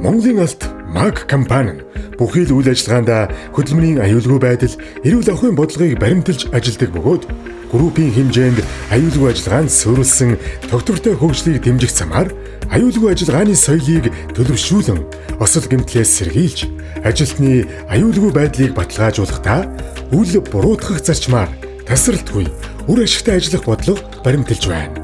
Монголын алт МАГ компани нь бүхий л үйл ажиллагаанд хөдөлмөрийн аюулгүй байдал, эрүүл ахуйн бодлогыг баримталж ажилладаг бөгөөд группийн хэмжээнд аюулгүй ажиллагаанд суурилсан тогтвортой хөгжлийг дэмжих замаар аюулгүй ажиллагааны соёлыг төлөвшүүлэн осол гэмтлээс сэргийлж, ажилтны аюулгүй байдлыг баталгаажуулахдаа үл буруутгах зарчмаар тасралтгүй үр ашигтай ажиллах бодлого баримталж байна.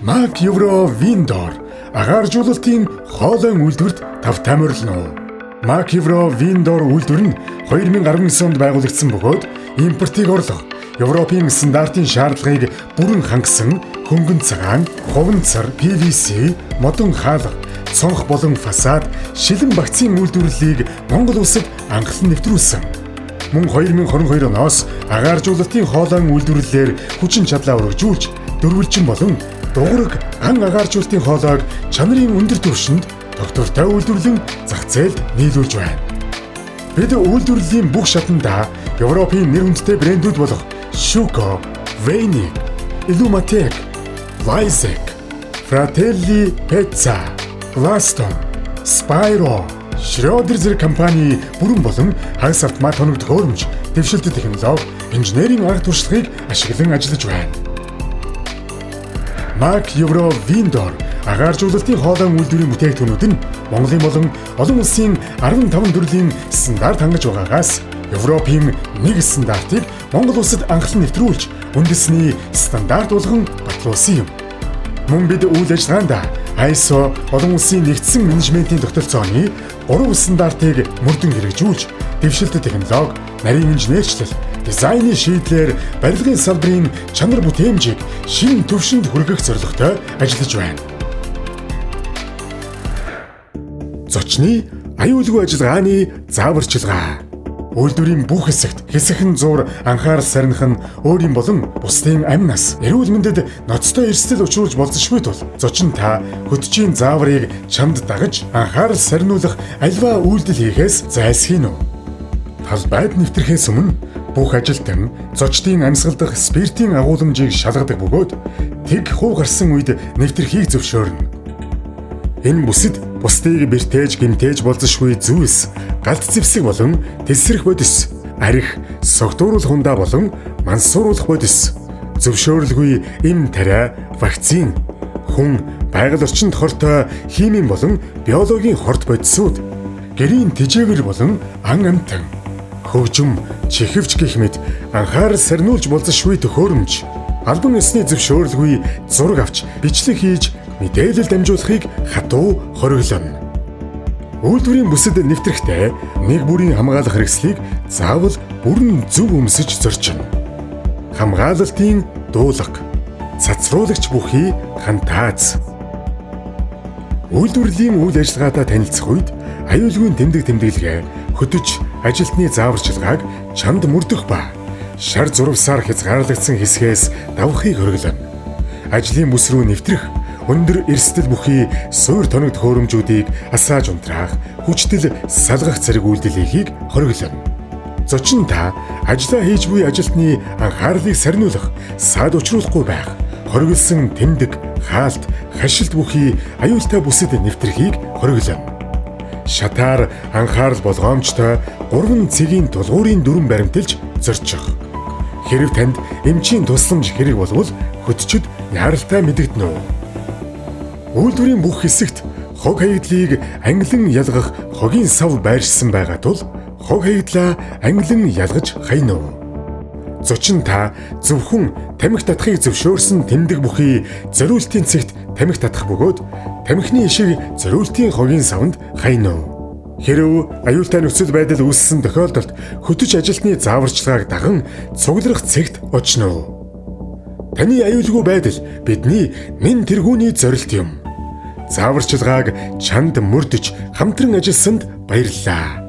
МАГ Евро Виндор агааржуулалтын хоолойн үйлдвэрт тав тамирлно. МАГ Евро Виндор үйлдвэр нь 2019 онд байгуулагдсан бөгөөд импортыг орлох, Европын стандартын шаардлагыг бүрэн хангасан хөнгөн цагаан, хуванцар, PVC, модон хаалга, цонх болон фасад, шилэн багцын үйлдвэрлэлийг Монгол улсад анхлан нэвтрүүлсэн. Мөн 2022 оноос агааржуулалтын хоолойн үйлдвэрлэлээр хүчин чадлаа өргөжүүлж, дөрвөлжин болон дугуйг ан агааржуулалтын хоолойг чанарын өндөр түвшинд тогтвортой үйлдвэрлэн зах зээлд нийлүүлж байна. Бид үйлдвэрлэлийн бүх шатандаа Европын нэр хүндтэй брэндүүд болох Schuco, Weinig, Illumatec, Weissek, Fratelli Pezza, Plaston, Spyro, Schroeder зэрэг компани бүрэн болон хагас автомат хоног төхөөрөмж, дэвшилтэт технологи, инженерийн арга туршлагыг ашиглан ажиллаж байна. МАГ Евро Виндор агааржуулалтын хоолойн үйлдвэрийн бүтээгдэхүүнүүд нь Монголын болон олон улсын 15 төрлийн стандарт хангаж байгаагаас Европын нэг стандартыг Монгол улсад анхлан нэвтрүүлж, үндэсний стандарт болгон батлуулсан юм. Мөн бид үйл ажиллагаанд ISO олон улсын нэгдсэн менежментийн тогтолцооны 3 стандартыг мөрдөн хэрэгжүүлж, дэвшилтэт технологи, нарийн инженерчлэл, дизайны шийдлэр барилгын салбарын чанар бүтээмжийг шинэ түвшинд хүргэх зорилготой ажиллаж байна. Зочны аюулгүй ажиллагааны зааварчилгаа. Үйлдвэрийн бүх хэсэгт зуур анхаарал сарних нь өөрийн болон бусдын амнаас эрүүл мэндэд ноцтой эрсдэл учруулж болзошгүй тул зочин та хөтжийн зааврыг чамд дагаж анхаарал сарниулах альва үйлдэл хийхээс зайлсхийно. Талбайд нэвтрэхээс өмнө бүх ажилтан зочдын амьсгалдах спиртийн агуулмжийг шалгадаг бөгөөд тэг хуу гарсан үед нэвтрэхийг зөвшөөрнө. Энэ бүсэд бусдыг бэртээж гэмтээж болзошгүй зүйлс, галт зэвсэг болон тесрэх бодис, арх, согтууруулах хундаа болон мансууруулах бодис, зөвшөөрөлгүй эм тариа, вакцин, хүн, байгаль орчинд хортой химийн болон биологийн хорт бодисууд, гэрийн тэжээгэр болон ан амтан, хөгжим, чихвч гэх мэт анхаарал сарниулж болзошгүй төхөөрөмж, албан ёсны зөвшөөрөлгүй зураг авч бичлэг хийж мэдээлэл дамжуулахыг хатуу хориглоно. Үйлдвэрийн бүсэд нэвтрэхдээ нэг бүрийн хамгаалах хэрэгслийг заавал бүрэн зөв өмсөж зорчино. Хамгаалалтын дуулга, цацруулагч бүхий хантаац. Үйлдвэрлэлийн үйл ажиллагаатай танилцах үед аюулгүй тэмдэглэгээ, хөтөж ажилтны зааварчилгааг чамд мөрдөх ба шар зурвсаар хязгаарлагдсан хэсгээс давхыг хориглоно. Ажлын бүс рүү нэвтрэх өндөр эрсдэл бүхий суур тоног төхөөрөмжүүдийг асааж унтраах, хүчтэл салгах зэрэг үйлдэлийг хориглоно. Зочин та ажиллаа хийж буй ажилтны анхаарлыг сарниулах, саад учруулахгүй байх, хориглосон тэмдэг, хаалт, хашилт бүхий аюултай бүсэд нэвтрэхийг хориглоно. Шатаар анхаарал болгоомжтой 3 цэгийн тулгуурын дүрэн баримталж зорчих. Хэрв танд эмчийн тусламж хэрэг болвол хөтчөд яаралтай мэдэгдэнэ үү? Үйлдвэрийн бүх хэсэгт хог хаягдлыг ангилан ялгах хогийн сав байршсан байгаа тул хог хаягдлаа ангилан ялгаж хайна уу? Зочин та зөвхөн тамхи татахыг зөвшөөрсөн тэмдэг бүхий зориултын цэгт тамхи татах бөгөөд тамхины ишиг зориултын хогийн савнд хайна уу? Хэрв аюултай нөхцөл байдал үүссэн тохиолдолд хөтөж ажилтны зааварчилгааг даган цугларах цэгт очно уу? Таны аюулгүй байдал бидний нэн тэргүүний зорилт юм. Зааварчилгааг чанд мөрдөж хамтран ажилласанд баярлалаа.